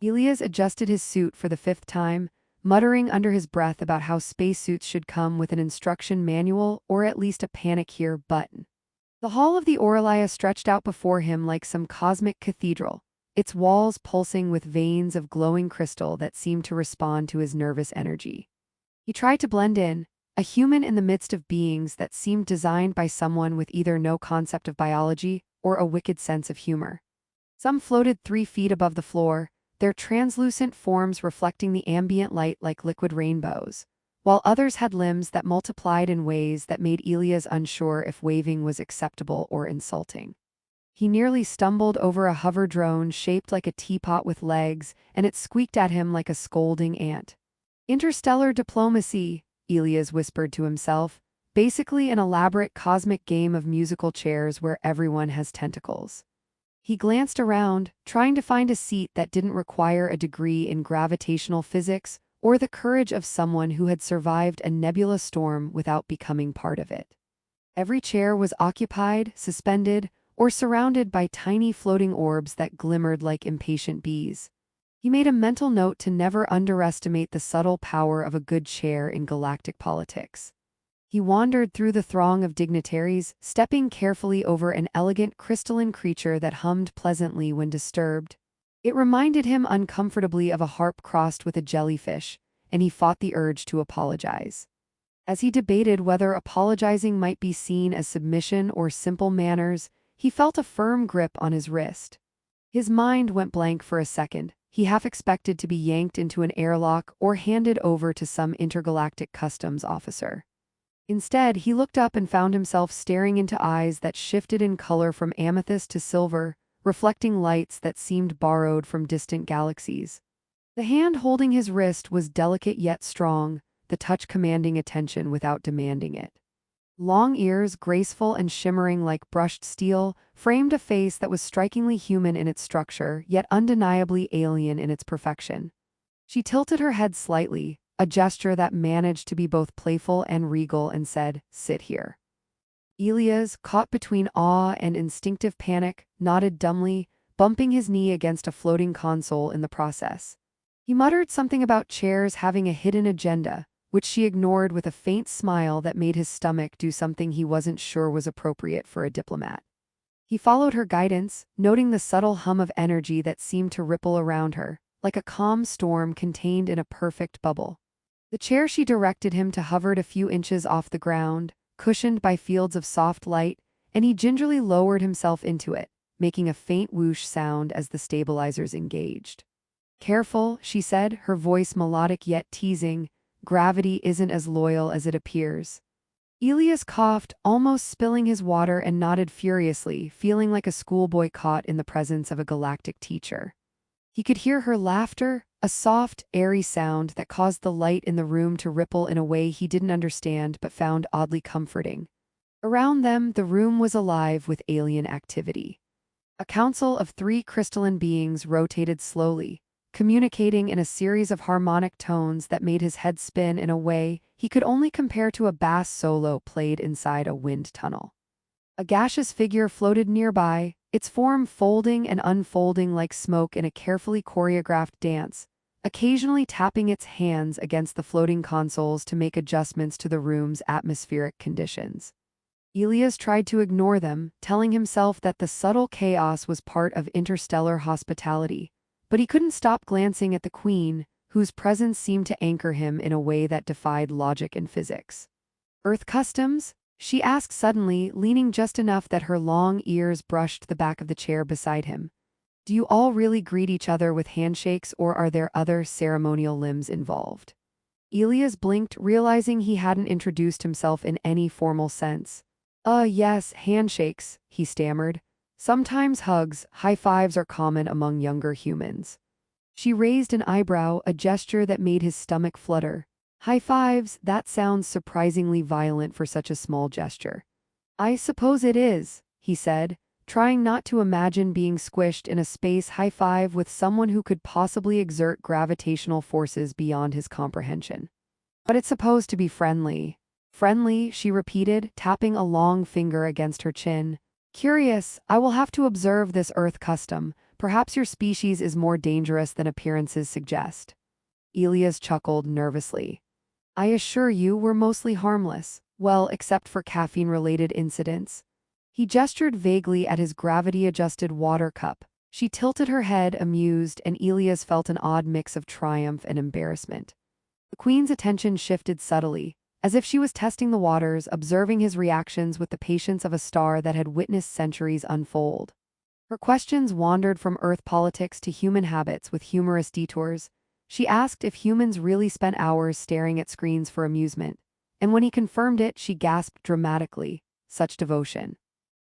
Elias adjusted his suit for the fifth time, muttering under his breath about how spacesuits should come with an instruction manual or at least a panic here button. The hall of the Aurelia stretched out before him like some cosmic cathedral, its walls pulsing with veins of glowing crystal that seemed to respond to his nervous energy. He tried to blend in, a human in the midst of beings that seemed designed by someone with either no concept of biology or a wicked sense of humor. Some floated 3 feet above the floor, their translucent forms reflecting the ambient light like liquid rainbows, while others had limbs that multiplied in ways that made Elias unsure if waving was acceptable or insulting. He nearly stumbled over a hover drone shaped like a teapot with legs, and it squeaked at him like a scolding ant. Interstellar diplomacy, Elias whispered to himself, basically an elaborate cosmic game of musical chairs where everyone has tentacles. He glanced around, trying to find a seat that didn't require a degree in gravitational physics or the courage of someone who had survived a nebula storm without becoming part of it. Every chair was occupied, suspended, or surrounded by tiny floating orbs that glimmered like impatient bees. He made a mental note to never underestimate the subtle power of a good chair in galactic politics. He wandered through the throng of dignitaries, stepping carefully over an elegant crystalline creature that hummed pleasantly when disturbed. It reminded him uncomfortably of a harp crossed with a jellyfish, and he fought the urge to apologize. As he debated whether apologizing might be seen as submission or simple manners, he felt a firm grip on his wrist. His mind went blank for a second. He half expected to be yanked into an airlock or handed over to some intergalactic customs officer. Instead, he looked up and found himself staring into eyes that shifted in color from amethyst to silver, reflecting lights that seemed borrowed from distant galaxies. The hand holding his wrist was delicate yet strong, the touch commanding attention without demanding it. Long ears, graceful and shimmering like brushed steel, framed a face that was strikingly human in its structure, yet undeniably alien in its perfection. She tilted her head slightly, a gesture that managed to be both playful and regal, and said, "Sit here." Elias, caught between awe and instinctive panic, nodded dumbly, bumping his knee against a floating console in the process. He muttered something about chairs having a hidden agenda, which she ignored with a faint smile that made his stomach do something he wasn't sure was appropriate for a diplomat. He followed her guidance, noting the subtle hum of energy that seemed to ripple around her, like a calm storm contained in a perfect bubble. The chair she directed him to hovered a few inches off the ground, cushioned by fields of soft light, and he gingerly lowered himself into it, making a faint whoosh sound as the stabilizers engaged. "Careful," she said, her voice melodic yet teasing, "gravity isn't as loyal as it appears." Elias coughed, almost spilling his water, and nodded furiously, feeling like a schoolboy caught in the presence of a galactic teacher. He could hear her laughter, a soft, airy sound that caused the light in the room to ripple in a way he didn't understand but found oddly comforting. Around them, the room was alive with alien activity. A council of 3 crystalline beings rotated slowly, communicating in a series of harmonic tones that made his head spin in a way he could only compare to a bass solo played inside a wind tunnel. A gaseous figure floated nearby, its form folding and unfolding like smoke in a carefully choreographed dance, occasionally tapping its hands against the floating consoles to make adjustments to the room's atmospheric conditions. Elias tried to ignore them, telling himself that the subtle chaos was part of interstellar hospitality, but he couldn't stop glancing at the Queen, whose presence seemed to anchor him in a way that defied logic and physics. "Earth customs?" she asked suddenly, leaning just enough that her long ears brushed the back of the chair beside him. "Do you all really greet each other with handshakes, or are there other ceremonial limbs involved?" Elias blinked, realizing he hadn't introduced himself in any formal sense. Yes, handshakes," he stammered. "Sometimes hugs, high fives are common among younger humans." She raised an eyebrow, a gesture that made his stomach flutter. "High fives, that sounds surprisingly violent for such a small gesture." "I suppose it is," he said, trying not to imagine being squished in a space high five with someone who could possibly exert gravitational forces beyond his comprehension. "But it's supposed to be friendly." "Friendly," she repeated, tapping a long finger against her chin. "Curious, I will have to observe this Earth custom, Perhaps your species is more dangerous than appearances suggest. Elias chuckled nervously. I assure you we're mostly harmless, well, except for caffeine-related incidents. He gestured vaguely at his gravity-adjusted water cup. She tilted her head, amused, and Elias felt an odd mix of triumph and embarrassment. The queen's attention shifted subtly, as if she was testing the waters, observing his reactions with the patience of a star that had witnessed centuries unfold. Her questions wandered from Earth politics to human habits with humorous detours. She asked if humans really spent hours staring at screens for amusement, and when he confirmed it, she gasped dramatically. Such devotion.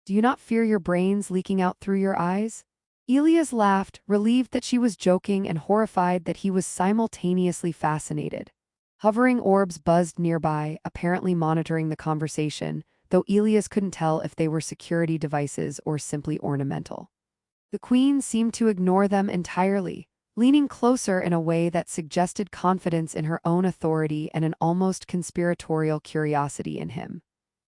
Do you not fear your brains leaking out through your eyes? Elias laughed, relieved that she was joking and horrified that he was simultaneously fascinated. Hovering orbs buzzed nearby, apparently monitoring the conversation, though Elias couldn't tell if they were security devices or simply ornamental. The queen seemed to ignore them entirely, leaning closer in a way that suggested confidence in her own authority and an almost conspiratorial curiosity in him.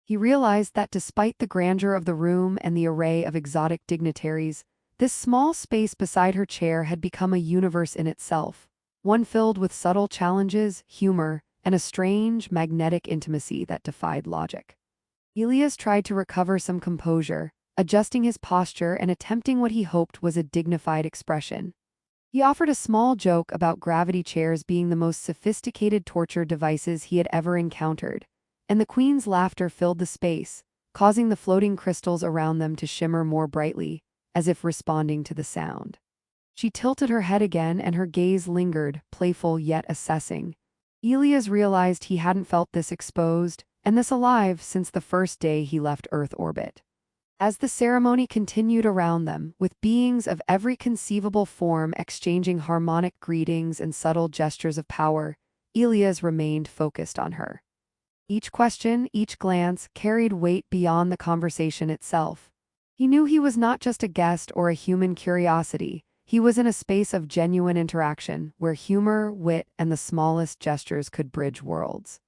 He realized that despite the grandeur of the room and the array of exotic dignitaries, this small space beside her chair had become a universe in itself, one filled with subtle challenges, humor, and a strange, magnetic intimacy that defied logic. Elias tried to recover some composure, adjusting his posture and attempting what he hoped was a dignified expression. He offered a small joke about gravity chairs being the most sophisticated torture devices he had ever encountered, and the queen's laughter filled the space, causing the floating crystals around them to shimmer more brightly, as if responding to the sound. She tilted her head again and her gaze lingered, playful yet assessing. Elias realized he hadn't felt this exposed, and this alive since the first day he left Earth orbit. As the ceremony continued around them, with beings of every conceivable form exchanging harmonic greetings and subtle gestures of power, Elias remained focused on her. Each question, each glance, carried weight beyond the conversation itself. He knew he was not just a guest or a human curiosity. He was in a space of genuine interaction, where humor, wit, and the smallest gestures could bridge worlds.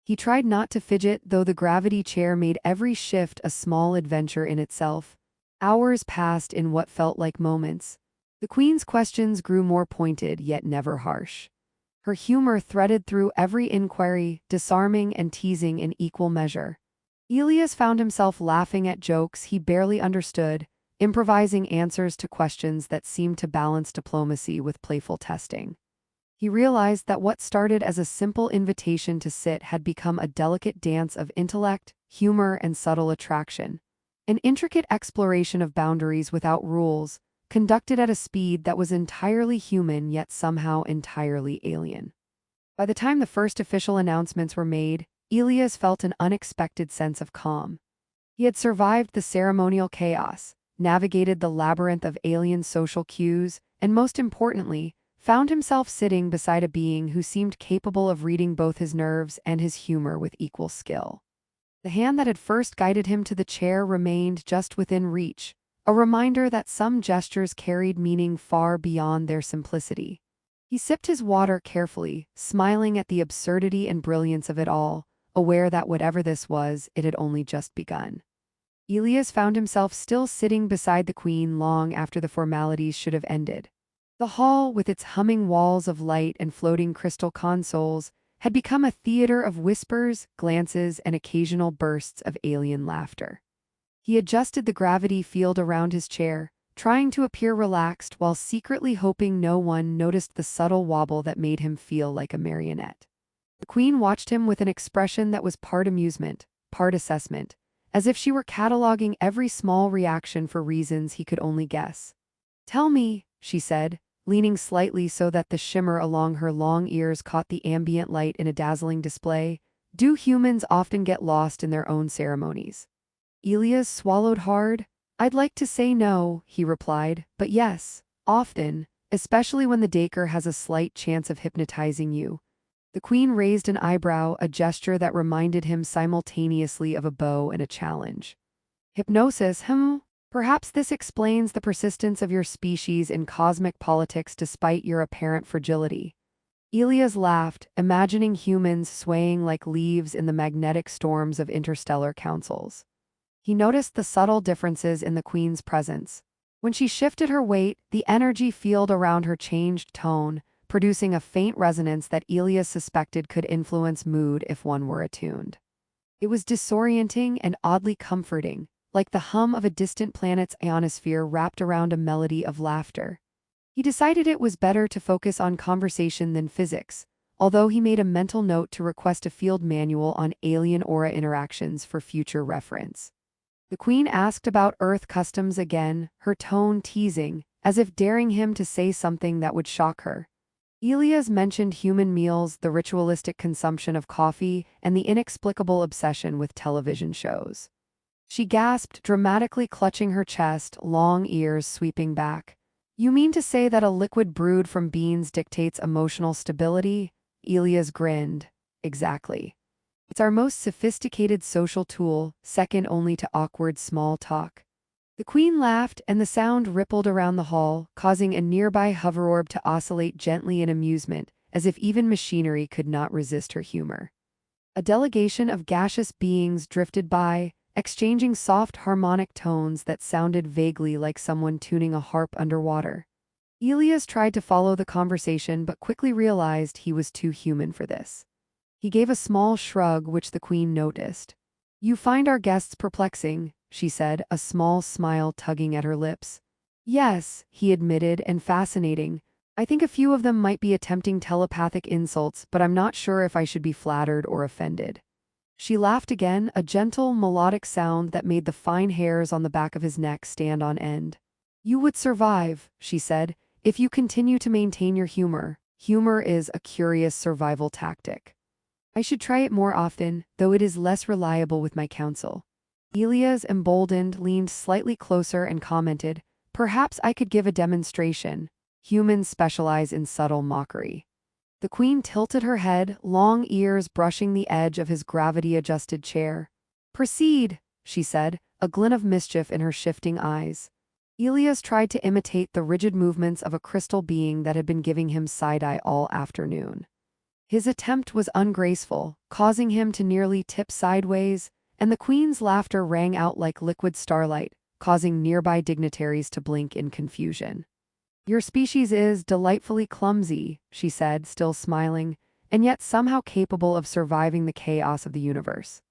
He tried not to fidget, though the gravity chair made every shift a small adventure in itself. Hours passed in what felt like moments. The queen's questions grew more pointed, yet never harsh. Her humor threaded through every inquiry, disarming and teasing in equal measure. Elias found himself laughing at jokes he barely understood, improvising answers to questions that seemed to balance diplomacy with playful testing. He realized that what started as a simple invitation to sit had become a delicate dance of intellect, humor, and subtle attraction. An intricate exploration of boundaries without rules, conducted at a speed that was entirely human yet somehow entirely alien. By the time the first official announcements were made, Elias felt an unexpected sense of calm. He had survived the ceremonial chaos, navigated the labyrinth of alien social cues, and most importantly, found himself sitting beside a being who seemed capable of reading both his nerves and his humor with equal skill. The hand that had first guided him to the chair remained just within reach, a reminder that some gestures carried meaning far beyond their simplicity. He sipped his water carefully, smiling at the absurdity and brilliance of it all, aware that whatever this was, it had only just begun. Elias found himself still sitting beside the queen long after the formalities should have ended. The hall, with its humming walls of light and floating crystal consoles, had become a theater of whispers, glances, and occasional bursts of alien laughter. He adjusted the gravity field around his chair, trying to appear relaxed while secretly hoping no one noticed the subtle wobble that made him feel like a marionette. The queen watched him with an expression that was part amusement, part assessment, as if she were cataloging every small reaction for reasons he could only guess. "Tell me," she said, leaning slightly so that the shimmer along her long ears caught the ambient light in a dazzling display, "do humans often get lost in their own ceremonies?" Elias swallowed hard. "I'd like to say no," he replied, "but yes, often, especially when the Daker has a slight chance of hypnotizing you." The queen raised an eyebrow, a gesture that reminded him simultaneously of a bow and a challenge. "Hypnosis, Perhaps this explains the persistence of your species in cosmic politics despite your apparent fragility." Elias laughed, imagining humans swaying like leaves in the magnetic storms of interstellar councils. He noticed the subtle differences in the queen's presence. When she shifted her weight, the energy field around her changed tone, producing a faint resonance that Elias suspected could influence mood if one were attuned. It was disorienting and oddly comforting, like the hum of a distant planet's ionosphere wrapped around a melody of laughter. He decided it was better to focus on conversation than physics, although he made a mental note to request a field manual on alien aura interactions for future reference. The Queen asked about Earth customs again, her tone teasing, as if daring him to say something that would shock her. Elias mentioned human meals, the ritualistic consumption of coffee, and the inexplicable obsession with television shows. She gasped, dramatically clutching her chest, long ears sweeping back. "You mean to say that a liquid brewed from beans dictates emotional stability?" Elias grinned. "Exactly. It's our most sophisticated social tool, second only to awkward small talk." The Queen laughed, and the sound rippled around the hall, causing a nearby hoverorb to oscillate gently in amusement, as if even machinery could not resist her humor. A delegation of gaseous beings drifted by, exchanging soft harmonic tones that sounded vaguely like someone tuning a harp underwater. Elias tried to follow the conversation but quickly realized he was too human for this. He gave a small shrug which the Queen noticed. "You find our guests perplexing," she said, a small smile tugging at her lips. "Yes," he admitted, "and fascinating. I think a few of them might be attempting telepathic insults, but I'm not sure if I should be flattered or offended." She laughed again, a gentle, melodic sound that made the fine hairs on the back of his neck stand on end. "You would survive," she said, "if you continue to maintain your humor. Humor is a curious survival tactic. I should try it more often, though it is less reliable with my counsel." Elias, emboldened, leaned slightly closer and commented, "Perhaps I could give a demonstration. Humans specialize in subtle mockery." The Queen tilted her head, long ears brushing the edge of his gravity-adjusted chair. "Proceed," she said, a glint of mischief in her shifting eyes. Elias tried to imitate the rigid movements of a crystal being that had been giving him side-eye all afternoon. His attempt was ungraceful, causing him to nearly tip sideways, and the Queen's laughter rang out like liquid starlight, causing nearby dignitaries to blink in confusion. "Your species is delightfully clumsy," she said, still smiling, "and yet somehow capable of surviving the chaos of the universe."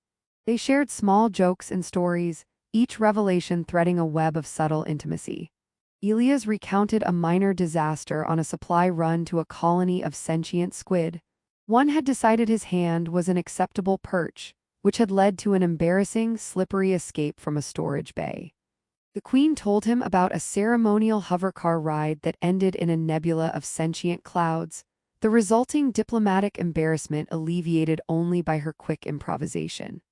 They shared small jokes and stories, each revelation threading a web of subtle intimacy. Elias recounted a minor disaster on a supply run to a colony of sentient squid. One had decided his hand was an acceptable perch, which had led to an embarrassing, slippery escape from a storage bay. The Queen told him about a ceremonial hovercar ride that ended in a nebula of sentient clouds, the resulting diplomatic embarrassment alleviated only by her quick improvisation.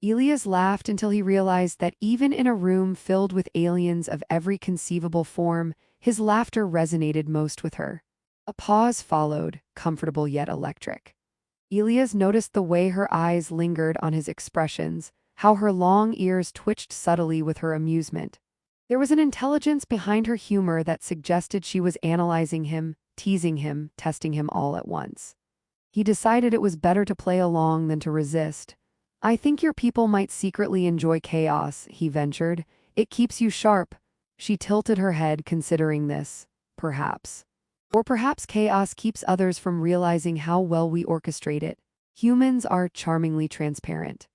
Elias laughed until he realized that even in a room filled with aliens of every conceivable form, his laughter resonated most with her. A pause followed, comfortable yet electric. Elias noticed the way her eyes lingered on his expressions, how her long ears twitched subtly with her amusement. There was an intelligence behind her humor that suggested she was analyzing him, teasing him, testing him all at once. He decided it was better to play along than to resist. "I think your people might secretly enjoy chaos," he ventured. "It keeps you sharp." She tilted her head, considering this. "Perhaps. Or perhaps chaos keeps others from realizing how well we orchestrate it. Humans are charmingly transparent."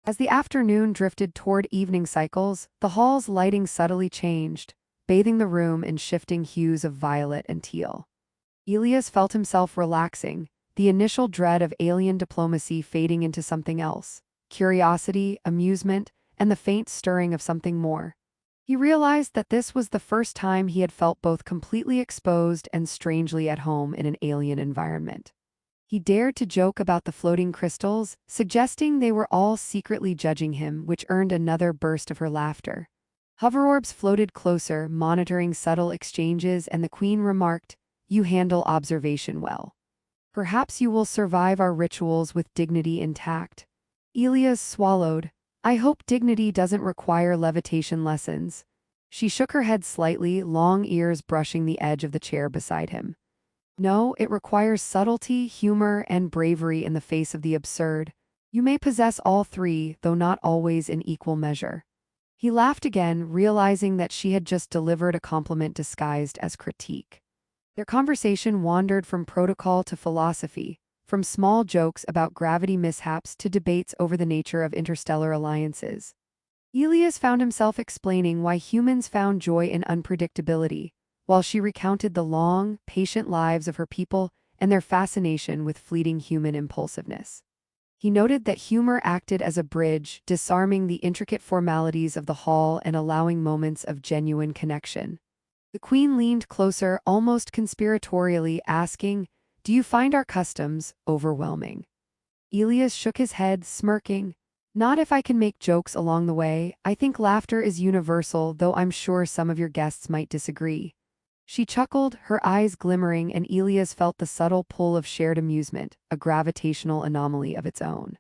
As the afternoon drifted toward evening cycles, the hall's lighting subtly changed, bathing the room in shifting hues of violet and teal. Elias felt himself relaxing, the initial dread of alien diplomacy fading into something else: curiosity, amusement, and the faint stirring of something more. He realized that this was the first time he had felt both completely exposed and strangely at home in an alien environment. He dared to joke about the floating crystals, suggesting they were all secretly judging him, which earned another burst of her laughter. Hoverorbs floated closer, monitoring subtle exchanges, and the Queen remarked, "You handle observation well. Perhaps you will survive our rituals with dignity intact." Elias swallowed. "I hope dignity doesn't require levitation lessons." She shook her head slightly, long ears brushing the edge of the chair beside him. "No, it requires subtlety, humor, and bravery in the face of the absurd. You may possess all three, though not always in equal measure." He laughed again, realizing that she had just delivered a compliment disguised as critique. Their conversation wandered from protocol to philosophy, from small jokes about gravity mishaps to debates over the nature of interstellar alliances. Elias found himself explaining why humans found joy in unpredictability, while she recounted the long, patient lives of her people and their fascination with fleeting human impulsiveness. He noted that humor acted as a bridge, disarming the intricate formalities of the hall and allowing moments of genuine connection. The queen leaned closer, almost conspiratorially, asking, "Do you find our customs overwhelming?" Elias shook his head, smirking. "Not if I can make jokes along the way. I think laughter is universal, though I'm sure some of your guests might disagree." She chuckled, her eyes glimmering, and Elias felt the subtle pull of shared amusement, a gravitational anomaly of its own.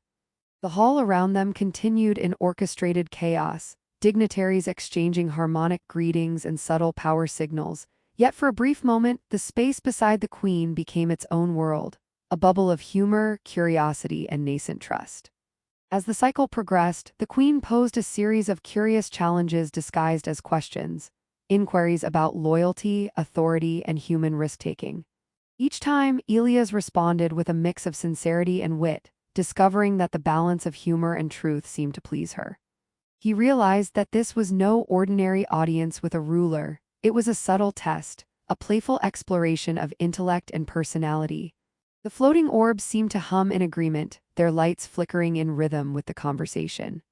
The hall around them continued in orchestrated chaos, dignitaries exchanging harmonic greetings and subtle power signals, yet for a brief moment, the space beside the queen became its own world, a bubble of humor, curiosity, and nascent trust. As the cycle progressed, the queen posed a series of curious challenges disguised as questions, inquiries about loyalty, authority, and human risk-taking. Each time, Elias responded with a mix of sincerity and wit, discovering that the balance of humor and truth seemed to please her. He realized that this was no ordinary audience with a ruler. It was a subtle test, a playful exploration of intellect and personality. The floating orbs seemed to hum in agreement, their lights flickering in rhythm with the conversation.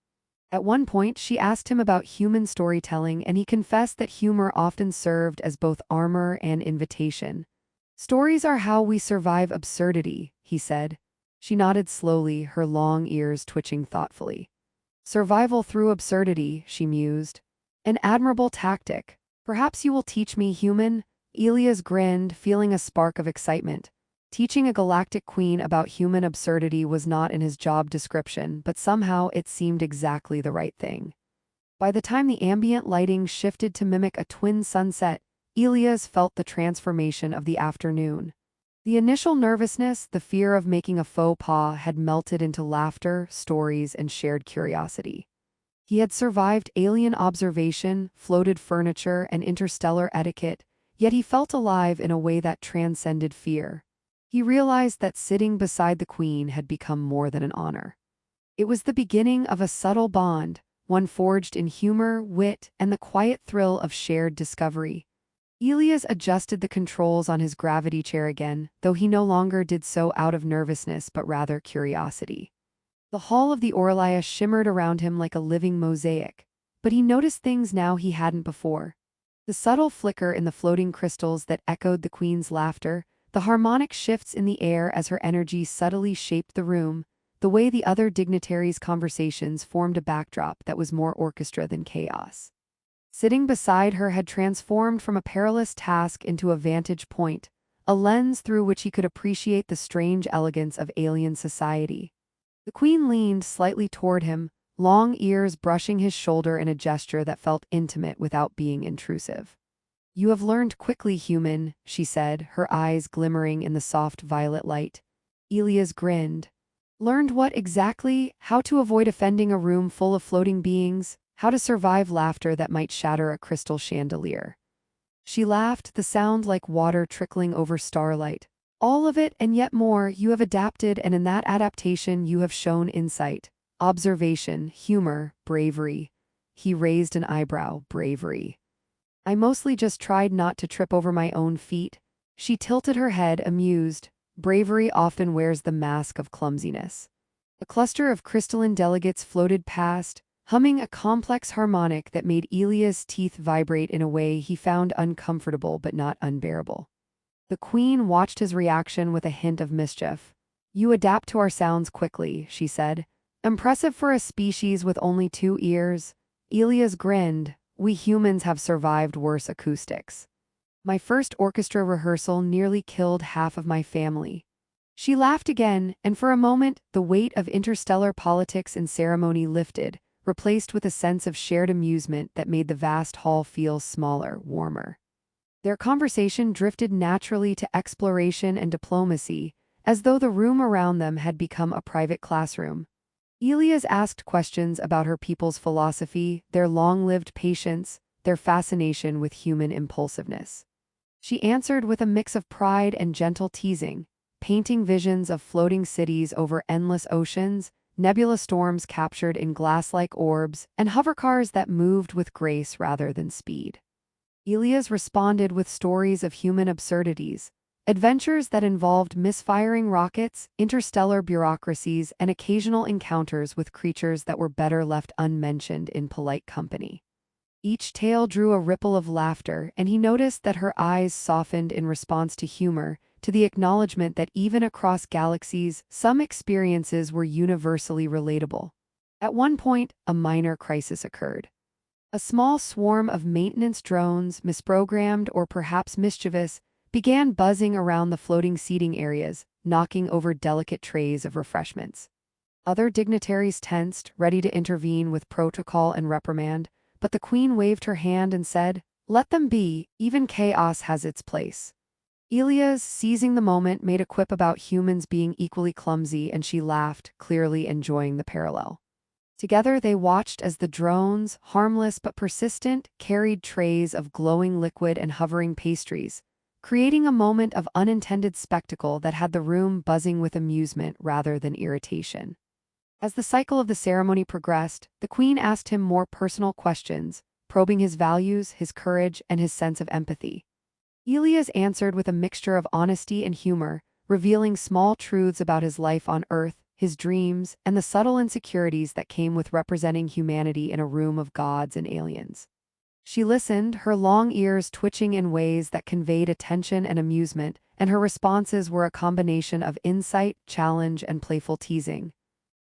At one point, she asked him about human storytelling, and he confessed that humor often served as both armor and invitation. "Stories are how we survive absurdity," he said. She nodded slowly, her long ears twitching thoughtfully. "Survival through absurdity," she mused. "An admirable tactic. Perhaps you will teach me, human?" Elias grinned, feeling a spark of excitement. Teaching a galactic queen about human absurdity was not in his job description, but somehow it seemed exactly the right thing. By the time the ambient lighting shifted to mimic a twin sunset, Elias felt the transformation of the afternoon. The initial nervousness, the fear of making a faux pas, had melted into laughter, stories, and shared curiosity. He had survived alien observation, floated furniture, and interstellar etiquette, yet he felt alive in a way that transcended fear. He realized that sitting beside the queen had become more than an honor. It was the beginning of a subtle bond, one forged in humor, wit, and the quiet thrill of shared discovery. Elias adjusted the controls on his gravity chair again, though he no longer did so out of nervousness but rather curiosity. The hall of the Orlia shimmered around him like a living mosaic, but he noticed things now he hadn't before. The subtle flicker in the floating crystals that echoed the queen's laughter, the harmonic shifts in the air as her energy subtly shaped the room, the way the other dignitaries' conversations formed a backdrop that was more orchestra than chaos. Sitting beside her had transformed from a perilous task into a vantage point, a lens through which he could appreciate the strange elegance of alien society. The queen leaned slightly toward him, long ears brushing his shoulder in a gesture that felt intimate without being intrusive. "You have learned quickly, human," she said, her eyes glimmering in the soft violet light. Elias grinned. "Learned what exactly? How to avoid offending a room full of floating beings? How to survive laughter that might shatter a crystal chandelier?" She laughed, the sound like water trickling over starlight. "All of it and yet more. You have adapted, and in that adaptation you have shown insight, observation, humor, bravery." He raised an eyebrow. "Bravery. I mostly just tried not to trip over my own feet." She tilted her head, amused. "Bravery often wears the mask of clumsiness." A cluster of crystalline delegates floated past, humming a complex harmonic that made Elias' teeth vibrate in a way he found uncomfortable but not unbearable. The queen watched his reaction with a hint of mischief. "You adapt to our sounds quickly," she said. "Impressive for a species with only 2 ears." Elias grinned. "We humans have survived worse acoustics. My first orchestra rehearsal nearly killed half of my family." She laughed again, and for a moment, the weight of interstellar politics and ceremony lifted, replaced with a sense of shared amusement that made the vast hall feel smaller, warmer. Their conversation drifted naturally to exploration and diplomacy, as though the room around them had become a private classroom. Elias asked questions about her people's philosophy, their long-lived patience, their fascination with human impulsiveness. She answered with a mix of pride and gentle teasing, painting visions of floating cities over endless oceans, nebula storms captured in glass-like orbs, and hovercars that moved with grace rather than speed. Elias responded with stories of human absurdities, adventures that involved misfiring rockets, interstellar bureaucracies, and occasional encounters with creatures that were better left unmentioned in polite company. Each tale drew a ripple of laughter, and he noticed that her eyes softened in response to humor, to the acknowledgement that even across galaxies, some experiences were universally relatable. At one point, a minor crisis occurred. A small swarm of maintenance drones, misprogrammed or perhaps mischievous, began buzzing around the floating seating areas, knocking over delicate trays of refreshments. Other dignitaries tensed, ready to intervene with protocol and reprimand, but the queen waved her hand and said, "Let them be, even chaos has its place." Elias, seizing the moment, made a quip about humans being equally clumsy, and she laughed, clearly enjoying the parallel. Together they watched as the drones, harmless but persistent, carried trays of glowing liquid and hovering pastries, creating a moment of unintended spectacle that had the room buzzing with amusement rather than irritation. As the cycle of the ceremony progressed, the queen asked him more personal questions, probing his values, his courage, and his sense of empathy. Elias answered with a mixture of honesty and humor, revealing small truths about his life on Earth, his dreams, and the subtle insecurities that came with representing humanity in a room of gods and aliens. She listened, her long ears twitching in ways that conveyed attention and amusement, and her responses were a combination of insight, challenge, and playful teasing.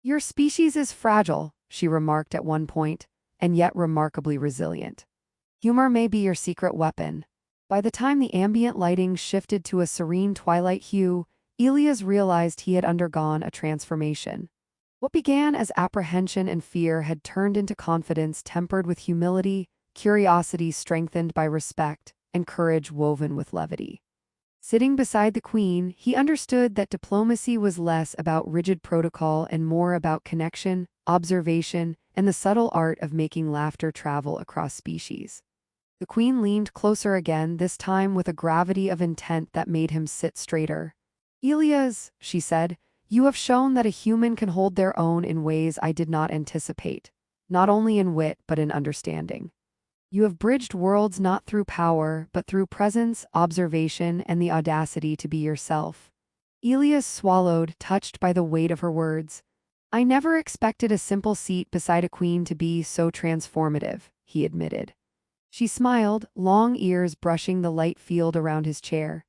"Your species is fragile," she remarked at one point, "and yet remarkably resilient. Humor may be your secret weapon." By the time the ambient lighting shifted to a serene twilight hue, Elias realized he had undergone a transformation. What began as apprehension and fear had turned into confidence tempered with humility, curiosity strengthened by respect, and courage woven with levity. Sitting beside the queen, he understood that diplomacy was less about rigid protocol and more about connection, observation, and the subtle art of making laughter travel across species. The queen leaned closer again, this time with a gravity of intent that made him sit straighter. "Elias," she said, "you have shown that a human can hold their own in ways I did not anticipate, not only in wit but in understanding. You have bridged worlds not through power, but through presence, observation, and the audacity to be yourself." Elias swallowed, touched by the weight of her words. "I never expected a simple seat beside a queen to be so transformative," he admitted. She smiled, long ears brushing the light field around his chair.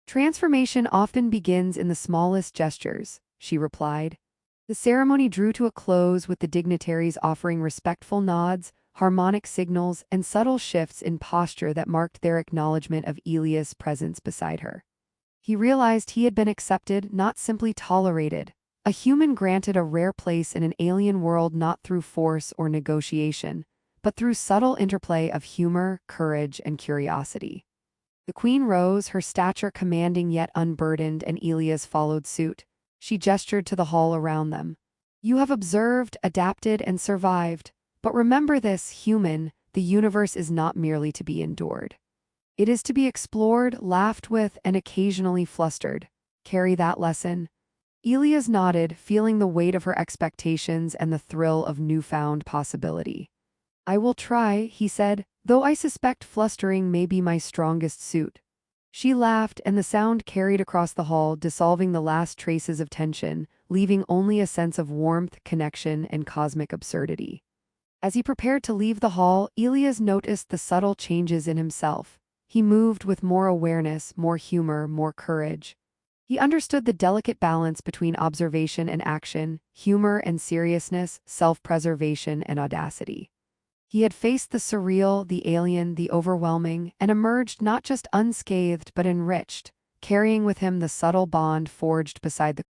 "Transformation often begins in the smallest gestures," she replied. The ceremony drew to a close with the dignitaries offering respectful nods, harmonic signals, and subtle shifts in posture that marked their acknowledgement of Elias' presence beside her. He realized he had been accepted, not simply tolerated, a human granted a rare place in an alien world not through force or negotiation, but through subtle interplay of humor, courage, and curiosity. The queen rose, her stature commanding yet unburdened, and Elias followed suit. She gestured to the hall around them. "You have observed, adapted, and survived. But remember this, human, the universe is not merely to be endured. It is to be explored, laughed with, and occasionally flustered. Carry that lesson." Elias nodded, feeling the weight of her expectations and the thrill of newfound possibility. "I will try," he said, "though I suspect flustering may be my strongest suit." She laughed, and the sound carried across the hall, dissolving the last traces of tension, leaving only a sense of warmth, connection, and cosmic absurdity. As he prepared to leave the hall, Elias noticed the subtle changes in himself. He moved with more awareness, more humor, more courage. He understood the delicate balance between observation and action, humor and seriousness, self-preservation and audacity. He had faced the surreal, the alien, the overwhelming, and emerged not just unscathed but enriched, carrying with him the subtle bond forged beside the